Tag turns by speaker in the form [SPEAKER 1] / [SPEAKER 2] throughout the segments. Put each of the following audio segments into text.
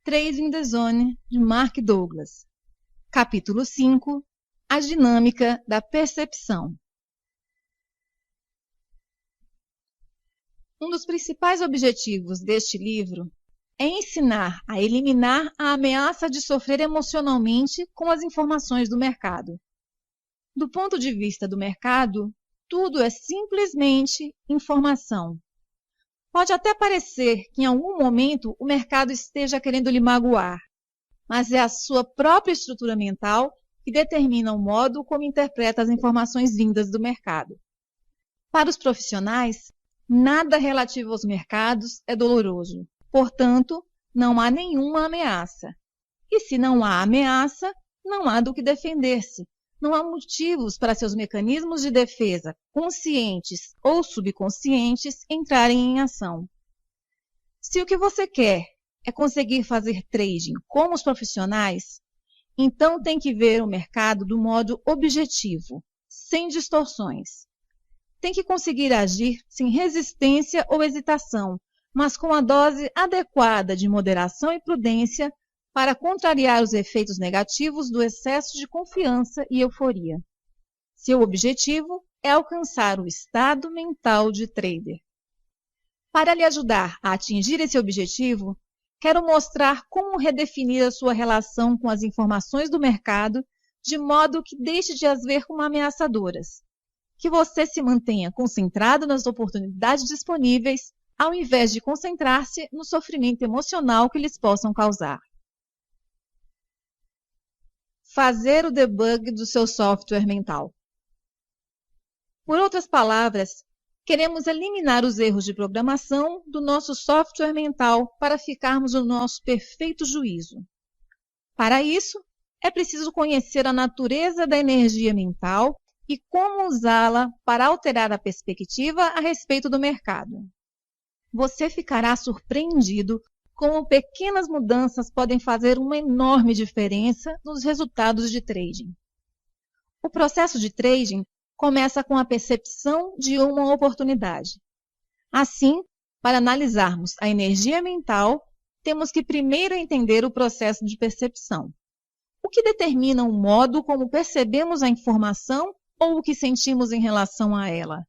[SPEAKER 1] Trading the Zone, de Mark Douglas. Capítulo 5. A dinâmica da percepção. Um dos principais objetivos deste livro é ensinar a eliminar a ameaça de sofrer emocionalmente com as informações do mercado. Do ponto de vista do mercado, tudo é simplesmente informação. Pode até parecer que em algum momento o mercado esteja querendo lhe magoar, mas é a sua própria estrutura mental que determina o modo como interpreta as informações vindas do mercado. Para os profissionais, nada relativo aos mercados é doloroso. Portanto, não há nenhuma ameaça. E se não há ameaça, não há do que defender-se. Não há motivos para seus mecanismos de defesa, conscientes ou subconscientes, entrarem em ação. Se o que você quer é conseguir fazer trading como os profissionais, então tem que ver o mercado do modo objetivo, sem distorções. Tem que conseguir agir sem resistência ou hesitação, mas com a dose adequada de moderação e prudência para contrariar os efeitos negativos do excesso de confiança e euforia. Seu objetivo é alcançar o estado mental de trader. Para lhe ajudar a atingir esse objetivo, quero mostrar como redefinir a sua relação com as informações do mercado de modo que deixe de as ver como ameaçadoras, que você se mantenha concentrado nas oportunidades disponíveis, ao invés de concentrar-se no sofrimento emocional que lhes possam causar. Fazer o debug do seu software mental. Por outras palavras, queremos eliminar os erros de programação do nosso software mental para ficarmos no nosso perfeito juízo. Para isso, é preciso conhecer a natureza da energia mental e como usá-la para alterar a perspectiva a respeito do mercado. Você ficará surpreendido como pequenas mudanças podem fazer uma enorme diferença nos resultados de trading. O processo de trading começa com a percepção de uma oportunidade. Assim, para analisarmos a energia mental, temos que primeiro entender o processo de percepção. O que determina o modo como percebemos a informação ou o que sentimos em relação a ela?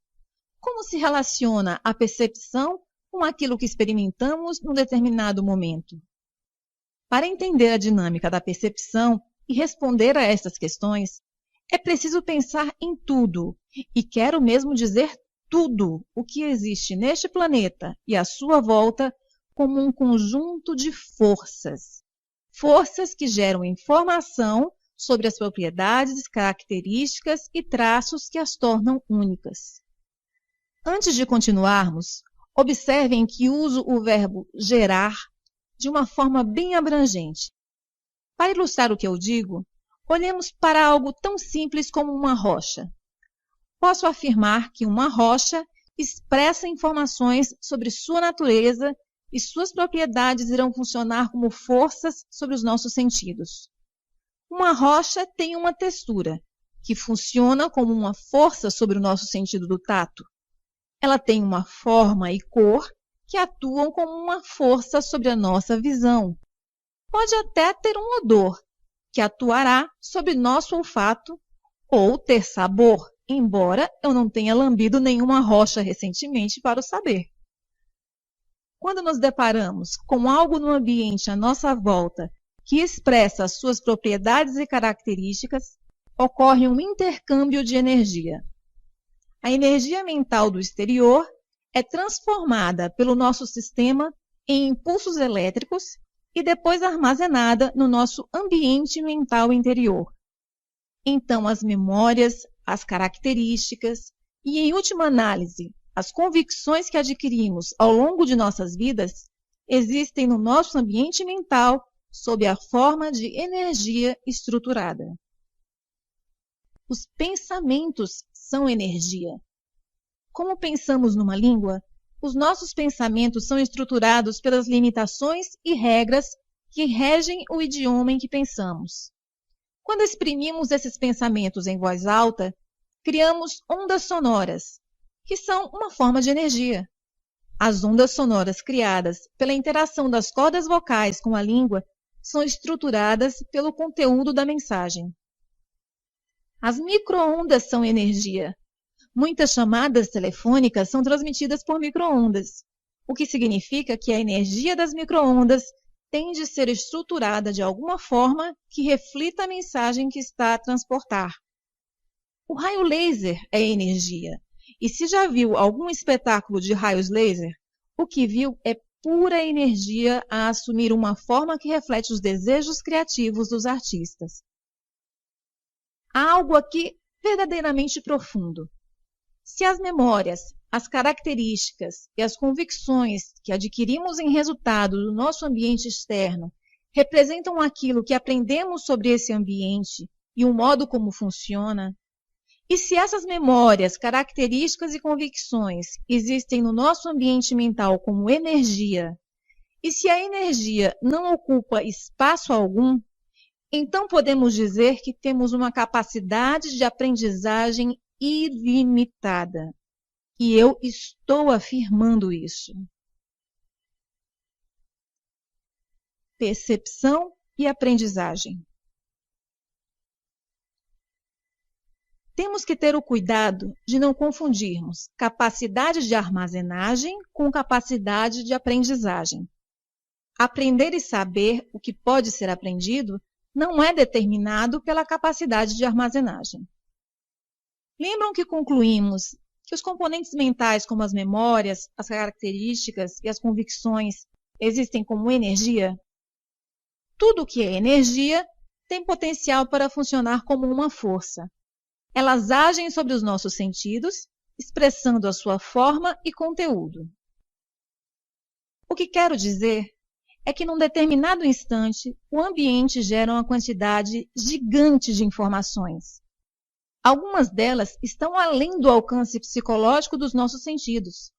[SPEAKER 1] Como se relaciona a percepção com aquilo que experimentamos num determinado momento? Para entender a dinâmica da percepção e responder a estas questões, é preciso pensar em tudo, e quero mesmo dizer tudo, o que existe neste planeta e à sua volta como um conjunto de forças. Forças que geram informação sobre as propriedades, características e traços que as tornam únicas. Antes de continuarmos, observem que uso o verbo gerar de uma forma bem abrangente. Para ilustrar o que eu digo, olhemos para algo tão simples como uma rocha. Posso afirmar que uma rocha expressa informações sobre sua natureza e suas propriedades irão funcionar como forças sobre os nossos sentidos. Uma rocha tem uma textura, que funciona como uma força sobre o nosso sentido do tato. Ela tem uma forma e cor que atuam como uma força sobre a nossa visão. Pode até ter um odor, que atuará sobre nosso olfato, ou ter sabor, embora eu não tenha lambido nenhuma rocha recentemente para o saber. Quando nos deparamos com algo no ambiente à nossa volta que expressa as suas propriedades e características, ocorre um intercâmbio de energia. A energia mental do exterior é transformada pelo nosso sistema em impulsos elétricos e depois armazenada no nosso ambiente mental interior. Então, as memórias, as características e, em última análise, as convicções que adquirimos ao longo de nossas vidas existem no nosso ambiente mental sob a forma de energia estruturada. Os pensamentos são energia. Como pensamos numa língua, os nossos pensamentos são estruturados pelas limitações e regras que regem o idioma em que pensamos. Quando exprimimos esses pensamentos em voz alta, criamos ondas sonoras, que são uma forma de energia. As ondas sonoras criadas pela interação das cordas vocais com a língua são estruturadas pelo conteúdo da mensagem. As micro-ondas são energia. Muitas chamadas telefônicas são transmitidas por micro-ondas, o que significa que a energia das micro-ondas tem de ser estruturada de alguma forma que reflita a mensagem que está a transportar. O raio laser é energia. E se já viu algum espetáculo de raios laser, o que viu é pura energia a assumir uma forma que reflete os desejos criativos dos artistas. Há algo aqui verdadeiramente profundo. Se as memórias, as características e as convicções que adquirimos em resultado do nosso ambiente externo representam aquilo que aprendemos sobre esse ambiente e o modo como funciona, e se essas memórias, características e convicções existem no nosso ambiente mental como energia, e se a energia não ocupa espaço algum, então podemos dizer que temos uma capacidade de aprendizagem ilimitada. E eu estou afirmando isso. Percepção e aprendizagem. Temos que ter o cuidado de não confundirmos capacidade de armazenagem com capacidade de aprendizagem. Aprender e saber o que pode ser aprendido não é determinado pela capacidade de armazenagem. Lembram que concluímos que os componentes mentais, como as memórias, as características e as convicções, existem como energia? Tudo que é energia tem potencial para funcionar como uma força. Elas agem sobre os nossos sentidos, expressando a sua forma e conteúdo. O que quero dizer é que, num determinado instante, o ambiente gera uma quantidade gigante de informações. Algumas delas estão além do alcance psicológico dos nossos sentidos.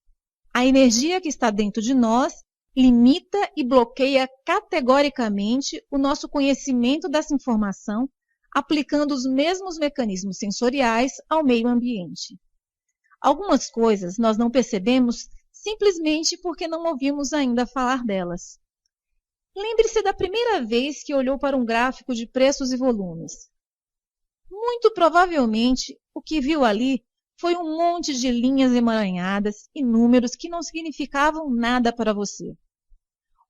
[SPEAKER 1] A energia que está dentro de nós limita e bloqueia categoricamente o nosso conhecimento dessa informação, aplicando os mesmos mecanismos sensoriais ao meio ambiente. Algumas coisas nós não percebemos simplesmente porque não ouvimos ainda falar delas. Lembre-se da primeira vez que olhou para um gráfico de preços e volumes. Muito provavelmente, o que viu ali foi um monte de linhas emaranhadas e números que não significavam nada para você.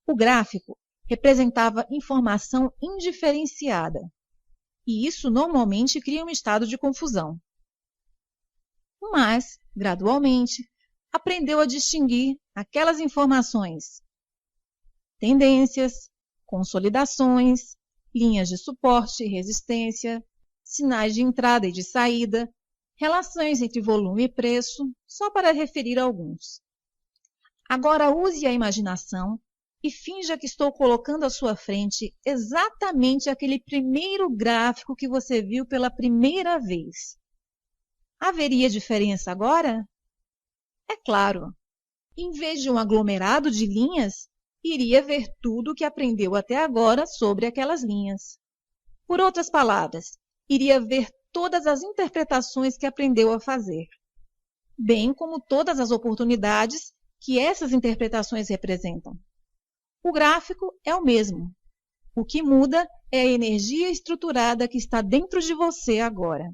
[SPEAKER 1] O gráfico representava informação indiferenciada, e isso normalmente cria um estado de confusão. Mas, gradualmente, aprendeu a distinguir aquelas informações: tendências, consolidações, linhas de suporte e resistência, sinais de entrada e de saída, relações entre volume e preço, só para referir alguns. Agora use a imaginação e finja que estou colocando à sua frente exatamente aquele primeiro gráfico que você viu pela primeira vez. Haveria diferença agora? É claro. Em vez de um aglomerado de linhas, iria ver tudo o que aprendeu até agora sobre aquelas linhas. Por outras palavras, iria ver todas as interpretações que aprendeu a fazer, bem como todas as oportunidades que essas interpretações representam. O gráfico é o mesmo. O que muda é a energia estruturada que está dentro de você agora.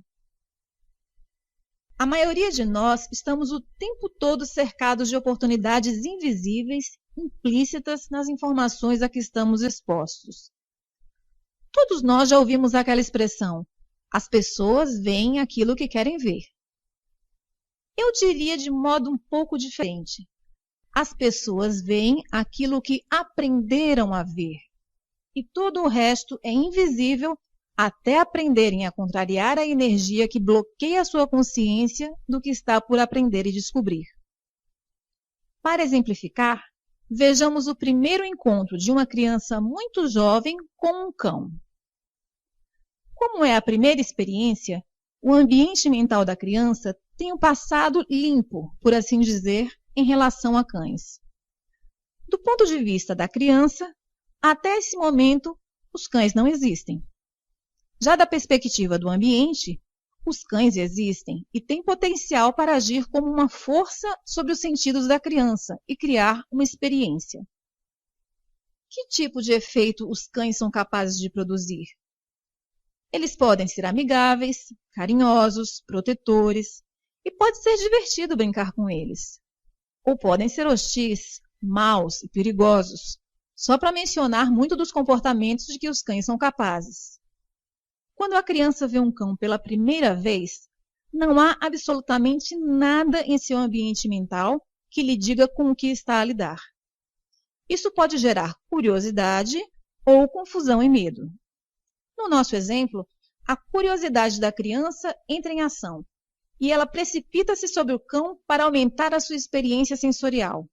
[SPEAKER 1] A maioria de nós estamos o tempo todo cercados de oportunidades invisíveis, implícitas nas informações a que estamos expostos. Todos nós já ouvimos aquela expressão: as pessoas veem aquilo que querem ver. Eu diria de modo um pouco diferente: as pessoas veem aquilo que aprenderam a ver, e todo o resto é invisível até aprenderem a contrariar a energia que bloqueia a sua consciência do que está por aprender e descobrir. Para exemplificar, vejamos o primeiro encontro de uma criança muito jovem com um cão. Como é a primeira experiência, o ambiente mental da criança tem um passado limpo, por assim dizer, em relação a cães. Do ponto de vista da criança, até esse momento, os cães não existem. Já da perspectiva do ambiente, Os cães existem e têm potencial para agir como uma força sobre os sentidos da criança e criar uma experiência. Que tipo de efeito os cães são capazes de produzir? Eles podem ser amigáveis, carinhosos, protetores, e pode ser divertido brincar com eles. Ou podem ser hostis, maus e perigosos, só para mencionar muito dos comportamentos de que os cães são capazes. Quando a criança vê um cão pela primeira vez, não há absolutamente nada em seu ambiente mental que lhe diga com o que está a lidar. Isso pode gerar curiosidade ou confusão e medo. No nosso exemplo, a curiosidade da criança entra em ação e ela precipita-se sobre o cão para aumentar a sua experiência sensorial.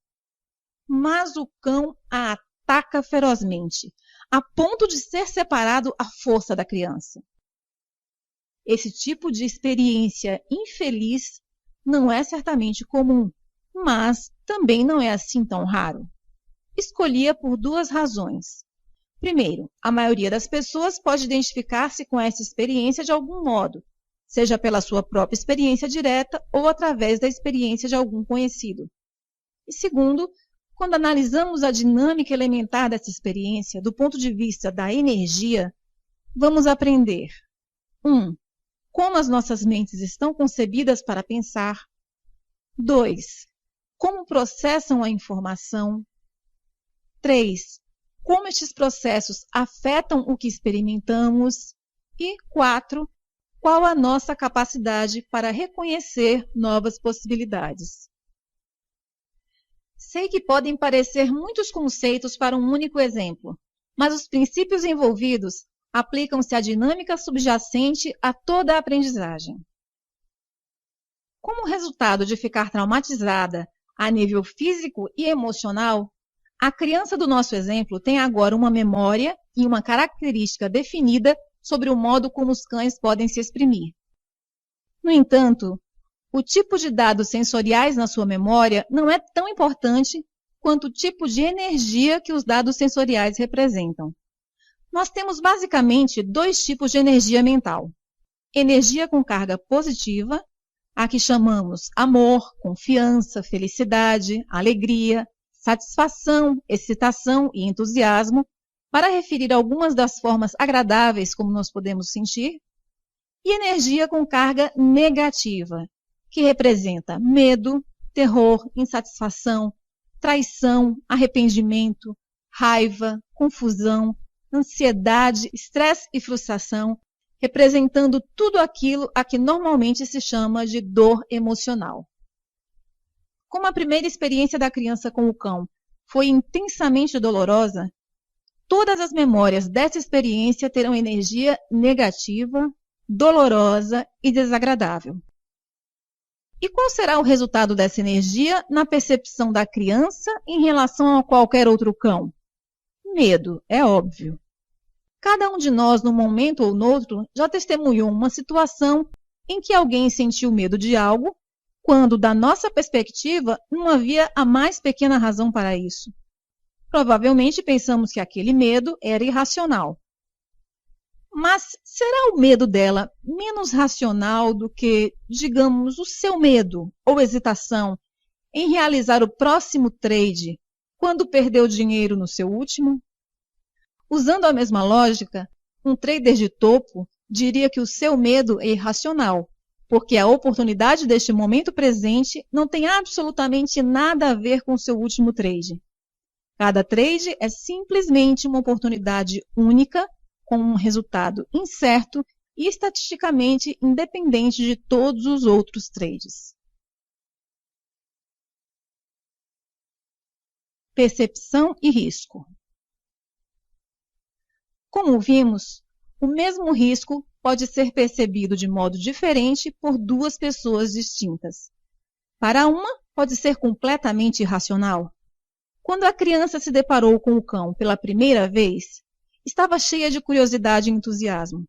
[SPEAKER 1] Mas o cão a ataca ferozmente, a ponto de ser separado à força da criança. Esse tipo de experiência infeliz não é certamente comum, mas também não é assim tão raro. Escolhi-a por duas razões. Primeiro, a maioria das pessoas pode identificar-se com essa experiência de algum modo, seja pela sua própria experiência direta ou através da experiência de algum conhecido. E segundo, quando analisamos a dinâmica elementar dessa experiência do ponto de vista da energia, vamos aprender 1. Como as nossas mentes estão concebidas para pensar. 2. Como processam a informação. 3. Como estes processos afetam o que experimentamos. E 4. Qual a nossa capacidade para reconhecer novas possibilidades. Sei que podem parecer muitos conceitos para um único exemplo, mas os princípios envolvidos aplicam-se à dinâmica subjacente a toda a aprendizagem. Como resultado de ficar traumatizada a nível físico e emocional, a criança do nosso exemplo tem agora uma memória e uma característica definida sobre o modo como os cães podem se exprimir. No entanto, o tipo de dados sensoriais na sua memória não é tão importante quanto o tipo de energia que os dados sensoriais representam. Nós temos basicamente dois tipos de energia mental. Energia com carga positiva, a que chamamos amor, confiança, felicidade, alegria, satisfação, excitação e entusiasmo, para referir algumas das formas agradáveis como nós podemos sentir, e energia com carga negativa, que representa medo, terror, insatisfação, traição, arrependimento, raiva, confusão, ansiedade, estresse e frustração, representando tudo aquilo a que normalmente se chama de dor emocional. Como a primeira experiência da criança com o cão foi intensamente dolorosa, todas as memórias dessa experiência terão energia negativa, dolorosa e desagradável. E qual será o resultado dessa energia na percepção da criança em relação a qualquer outro cão? Medo, é óbvio. Cada um de nós, num momento ou noutro, já testemunhou uma situação em que alguém sentiu medo de algo, quando, da nossa perspectiva, não havia a mais pequena razão para isso. Provavelmente pensamos que aquele medo era irracional. Mas será o medo dela menos racional do que, digamos, o seu medo ou hesitação em realizar o próximo trade quando perdeu dinheiro no seu último? Usando a mesma lógica, um trader de topo diria que o seu medo é irracional, porque a oportunidade deste momento presente não tem absolutamente nada a ver com o seu último trade. Cada trade é simplesmente uma oportunidade única, com um resultado incerto e estatisticamente independente de todos os outros trades. Percepção e risco. Como vimos, o mesmo risco pode ser percebido de modo diferente por duas pessoas distintas. Para uma, pode ser completamente irracional. Quando a criança se deparou com o cão pela primeira vez, estava cheia de curiosidade e entusiasmo.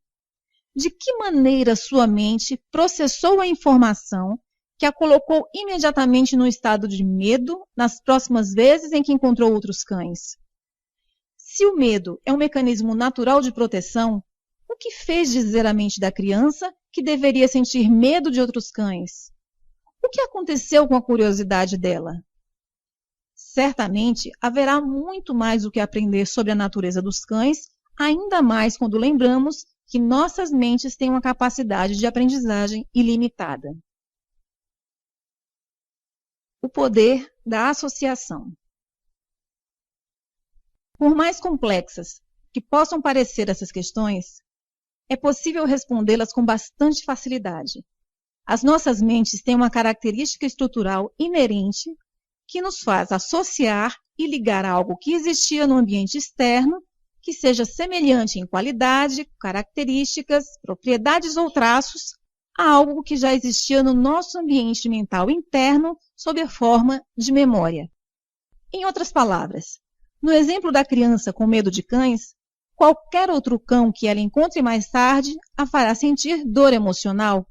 [SPEAKER 1] De que maneira sua mente processou a informação que a colocou imediatamente no estado de medo nas próximas vezes em que encontrou outros cães? Se o medo é um mecanismo natural de proteção, o que fez dizer à mente da criança que deveria sentir medo de outros cães? O que aconteceu com a curiosidade dela? Certamente haverá muito mais o que aprender sobre a natureza dos cães, ainda mais quando lembramos que nossas mentes têm uma capacidade de aprendizagem ilimitada. O poder da associação. Por mais complexas que possam parecer essas questões, é possível respondê-las com bastante facilidade. As nossas mentes têm uma característica estrutural inerente que nos faz associar e ligar algo que existia no ambiente externo, que seja semelhante em qualidade, características, propriedades ou traços, a algo que já existia no nosso ambiente mental interno sob a forma de memória. Em outras palavras, no exemplo da criança com medo de cães, qualquer outro cão que ela encontre mais tarde a fará sentir dor emocional.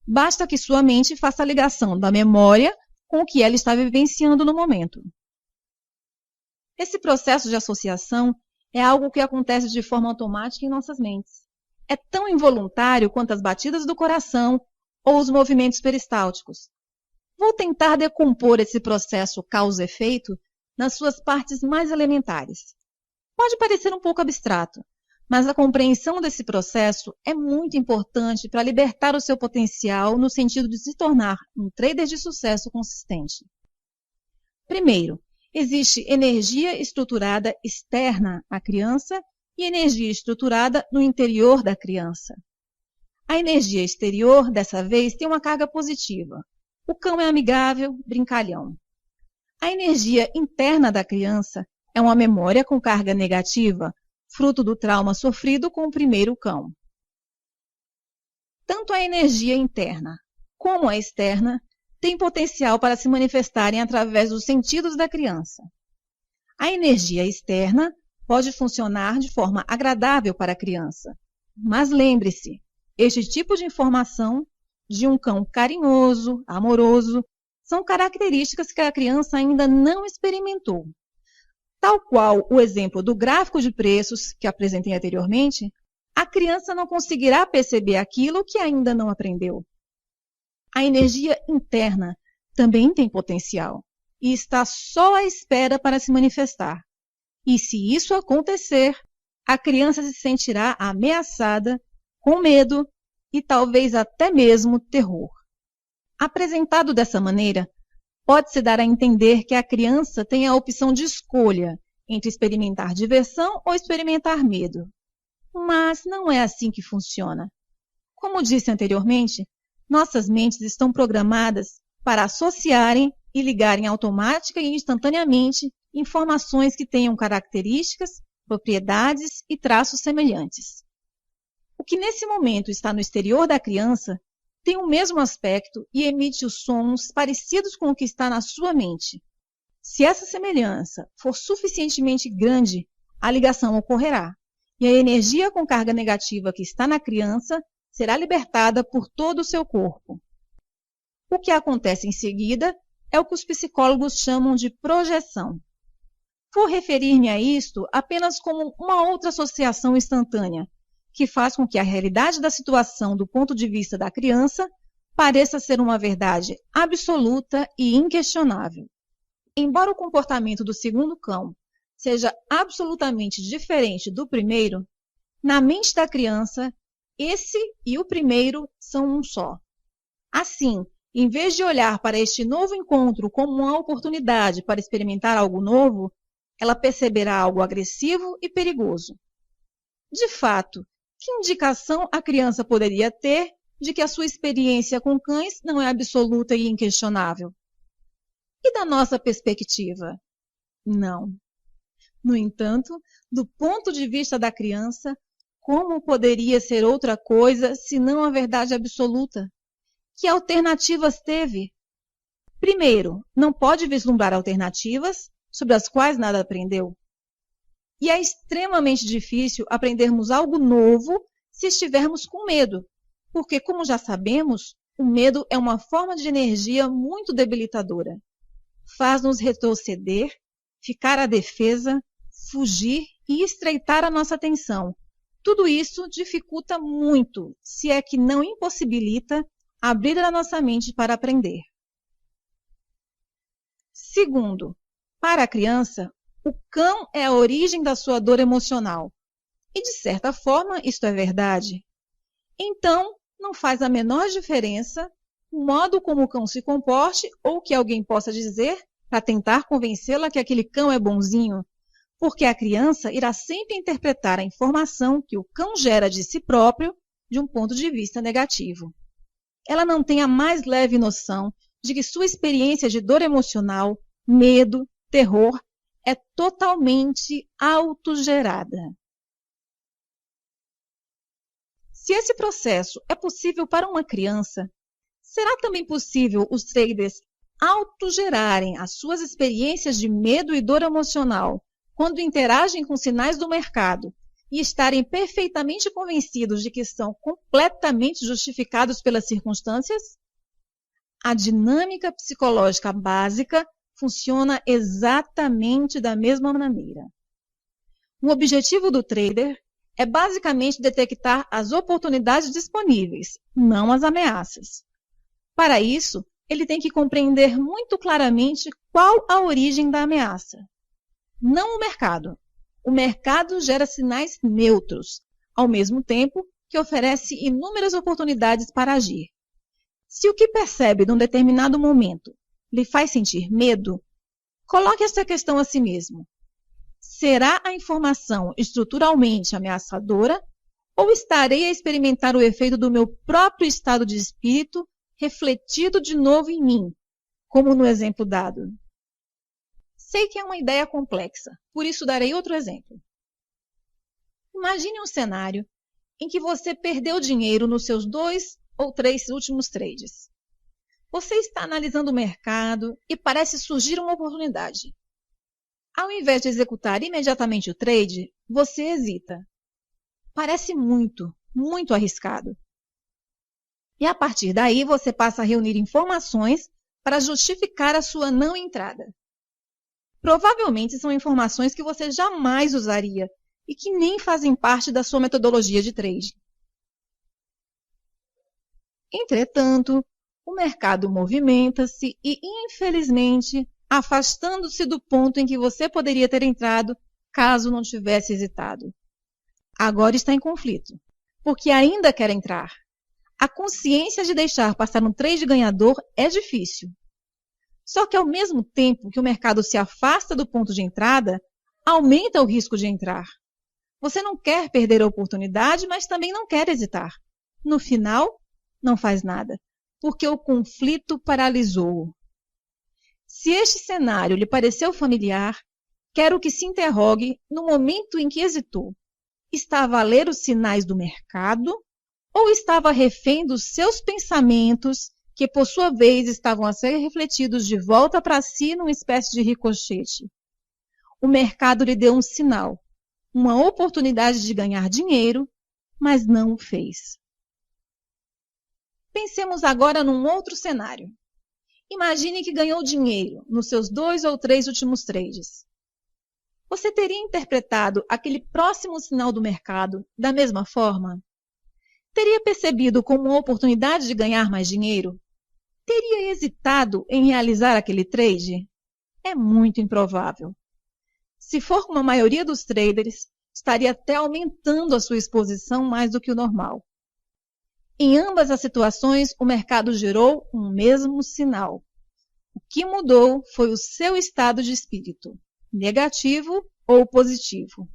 [SPEAKER 1] Basta que sua mente faça a ligação da memória com o que ela está vivenciando no momento. Esse processo de associação é algo que acontece de forma automática em nossas mentes. É tão involuntário quanto as batidas do coração ou os movimentos peristálticos. Vou tentar decompor esse processo causa-efeito nas suas partes mais elementares. Pode parecer um pouco abstrato, mas a compreensão desse processo é muito importante para libertar o seu potencial no sentido de se tornar um trader de sucesso consistente. Primeiro, existe energia estruturada externa à criança e energia estruturada no interior da criança. A energia exterior, dessa vez, tem uma carga positiva. O cão é amigável, brincalhão. A energia interna da criança é uma memória com carga negativa, fruto do trauma sofrido com o primeiro cão. Tanto a energia interna como a externa têm potencial para se manifestarem através dos sentidos da criança. A energia externa pode funcionar de forma agradável para a criança, mas lembre-se, este tipo de informação de um cão carinhoso, amoroso, são características que a criança ainda não experimentou. Tal qual o exemplo do gráfico de preços que apresentei anteriormente, a criança não conseguirá perceber aquilo que ainda não aprendeu. A energia interna também tem potencial e está só à espera para se manifestar. E se isso acontecer, a criança se sentirá ameaçada, com medo e talvez até mesmo terror. Apresentado dessa maneira, pode-se dar a entender que a criança tem a opção de escolha entre experimentar diversão ou experimentar medo. Mas não é assim que funciona. Como disse anteriormente, nossas mentes estão programadas para associarem e ligarem automática e instantaneamente informações que tenham características, propriedades e traços semelhantes. O que nesse momento está no exterior da criança tem o mesmo aspecto e emite os sons parecidos com o que está na sua mente. Se essa semelhança for suficientemente grande, a ligação ocorrerá, e a energia com carga negativa que está na criança será libertada por todo o seu corpo. O que acontece em seguida é o que os psicólogos chamam de projeção. Vou referir-me a isto apenas como uma outra associação instantânea, que faz com que a realidade da situação do ponto de vista da criança pareça ser uma verdade absoluta e inquestionável. Embora o comportamento do segundo cão seja absolutamente diferente do primeiro, na mente da criança, esse e o primeiro são um só. Assim, em vez de olhar para este novo encontro como uma oportunidade para experimentar algo novo, ela perceberá algo agressivo e perigoso. De fato, que indicação a criança poderia ter de que a sua experiência com cães não é absoluta e inquestionável? E da nossa perspectiva? Não. No entanto, do ponto de vista da criança, como poderia ser outra coisa senão a verdade absoluta? Que alternativas teve? Primeiro, não pode vislumbrar alternativas sobre as quais nada aprendeu. E é extremamente difícil aprendermos algo novo se estivermos com medo, porque, como já sabemos, o medo é uma forma de energia muito debilitadora. Faz-nos retroceder, ficar à defesa, fugir e estreitar a nossa atenção, Tudo isso dificulta muito, se é que não impossibilita, abrir a nossa mente para aprender. Segundo, para a criança, o cão é a origem da sua dor emocional. E, de certa forma, isto é verdade. Então, não faz a menor diferença o modo como o cão se comporte ou que alguém possa dizer para tentar convencê-la que aquele cão é bonzinho, porque a criança irá sempre interpretar a informação que o cão gera de si próprio de um ponto de vista negativo. Ela não tem a mais leve noção de que sua experiência de dor emocional, medo, terror, é totalmente autogerada. Se esse processo é possível para uma criança, será também possível os traders autogerarem as suas experiências de medo e dor emocional quando interagem com sinais do mercado e estarem perfeitamente convencidos de que são completamente justificados pelas circunstâncias? A dinâmica psicológica básica funciona exatamente da mesma maneira. O objetivo do trader é basicamente detectar as oportunidades disponíveis, não as ameaças. Para isso, ele tem que compreender muito claramente qual a origem da ameaça. Não o mercado. O mercado gera sinais neutros, ao mesmo tempo que oferece inúmeras oportunidades para agir. Se o que percebe num determinado momento lhe faz sentir medo, coloque esta questão a si mesmo. Será a informação estruturalmente ameaçadora ou estarei a experimentar o efeito do meu próprio estado de espírito refletido de novo em mim, como no exemplo dado? Sei que é uma ideia complexa, por isso darei outro exemplo. Imagine um cenário em que você perdeu dinheiro nos seus 2 ou 3 últimos trades. Você está analisando o mercado e parece surgir uma oportunidade. Ao invés de executar imediatamente o trade, você hesita. Parece muito, muito arriscado. E a partir daí você passa a reunir informações para justificar a sua não entrada. Provavelmente são informações que você jamais usaria e que nem fazem parte da sua metodologia de trade. Entretanto, o mercado movimenta-se e, infelizmente, afastando-se do ponto em que você poderia ter entrado caso não tivesse hesitado. Agora está em conflito, porque ainda quer entrar. A consciência de deixar passar um trade ganhador é difícil. Só que ao mesmo tempo que o mercado se afasta do ponto de entrada, aumenta o risco de entrar. Você não quer perder a oportunidade, mas também não quer hesitar. No final, não faz nada, porque o conflito paralisou-o. Se este cenário lhe pareceu familiar, quero que se interrogue no momento em que hesitou. Estava a ler os sinais do mercado ou estava refém dos seus pensamentos que, por sua vez, estavam a ser refletidos de volta para si numa espécie de ricochete? O mercado lhe deu um sinal, uma oportunidade de ganhar dinheiro, mas não o fez. Pensemos agora num outro cenário. Imagine que ganhou dinheiro nos seus 2 ou 3 últimos trades. Você teria interpretado aquele próximo sinal do mercado da mesma forma? Teria percebido como uma oportunidade de ganhar mais dinheiro? Teria hesitado em realizar aquele trade? É muito improvável. Se for como a maioria dos traders, estaria até aumentando a sua exposição mais do que o normal. Em ambas as situações, o mercado gerou um mesmo sinal. O que mudou foi o seu estado de espírito, negativo ou positivo.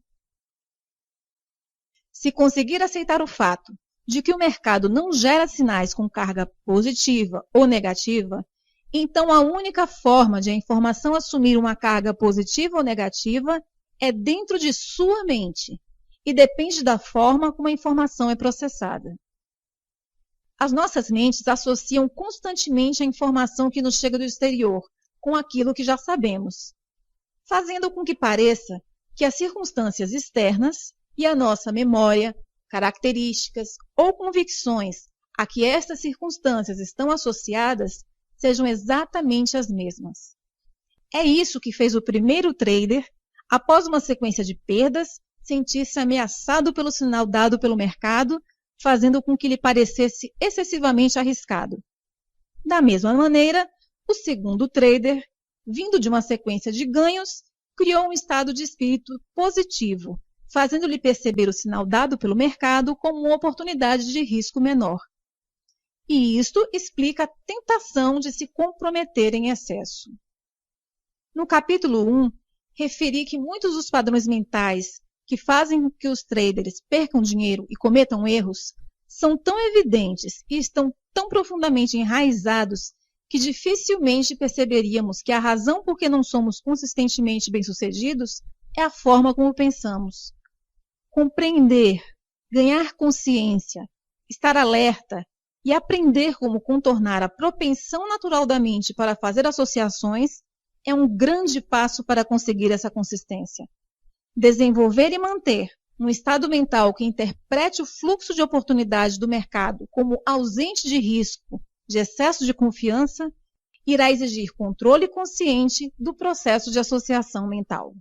[SPEAKER 1] Se conseguir aceitar o fato de que o mercado não gera sinais com carga positiva ou negativa, então a única forma de a informação assumir uma carga positiva ou negativa é dentro de sua mente e depende da forma como a informação é processada. As nossas mentes associam constantemente a informação que nos chega do exterior com aquilo que já sabemos, fazendo com que pareça que as circunstâncias externas e a nossa memória, características ou convicções a que estas circunstâncias estão associadas sejam exatamente as mesmas. É isso que fez o primeiro trader, após uma sequência de perdas, sentir-se ameaçado pelo sinal dado pelo mercado, fazendo com que lhe parecesse excessivamente arriscado. Da mesma maneira, o segundo trader, vindo de uma sequência de ganhos, criou um estado de espírito positivo, fazendo-lhe perceber o sinal dado pelo mercado como uma oportunidade de risco menor. E isto explica a tentação de se comprometer em excesso. No capítulo 1, referi que muitos dos padrões mentais que fazem com que os traders percam dinheiro e cometam erros são tão evidentes e estão tão profundamente enraizados que dificilmente perceberíamos que a razão por que não somos consistentemente bem-sucedidos é a forma como pensamos. Compreender, ganhar consciência, estar alerta e aprender como contornar a propensão natural da mente para fazer associações é um grande passo para conseguir essa consistência. Desenvolver e manter um estado mental que interprete o fluxo de oportunidade do mercado como ausente de risco, de excesso de confiança, irá exigir controle consciente do processo de associação mental.